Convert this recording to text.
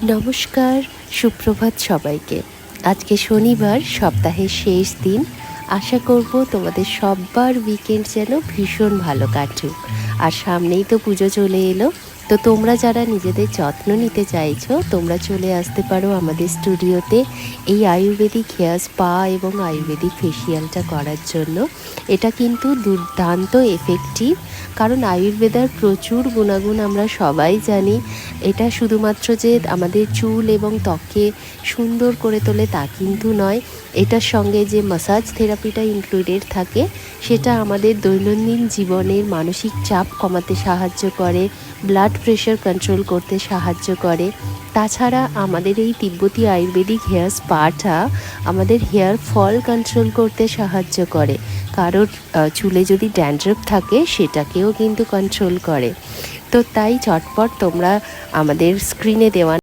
নমস্কার, সুপ্রভাত সবাইকে। আজকে শনিবার, সপ্তাহের শেষ দিন। আশা করব তোমাদের সব্বার উইকেন্ড যেন ভীষণ ভালো কাটুক। আর সামনেই তো পুজো চলে এলো, তো তোমরা যারা নিজেদের যত্ন নিতে চাইছো তোমরা চলে আসতে পারো আমাদের স্টুডিওতে এই আয়ুর্বেদিক হেয়ার স্পা এবং আয়ুর্বেদিক ফেসিয়ালটা করার জন্য। এটা কিন্তু দুর্দান্ত এফেক্টিভ, কারণ আয়ুর্বেদার প্রচুর গুণাগুণ আমরা সবাই জানি। এটা শুধুমাত্র যে আমাদের চুল এবং ত্বককে সুন্দর করে তোলে তা কিন্তু নয়, এটার সঙ্গে যে ম্যাসাজ থেরাপিটা ইনক্লুডেড থাকে সেটা আমাদের দৈনন্দিন জীবনের মানসিক চাপ কমাতে সাহায্য করে, ব্লাড প্রেশার কন্ট্রোল করতে সাহায্য করে। তাছাড়া আমাদের এই তিব্বতী আয়ুর্বেদিক হেয়ার স্পাটা আমাদের হেয়ার ফল কন্ট্রোল করতে সাহায্য করে। কারোর চুলে যদি ড্যান্ড্রফ থাকে সেটাকেও কিন্তু কন্ট্রোল করে। তো তাই চটপট তোমরা আমাদের স্ক্রিনে দেওয়া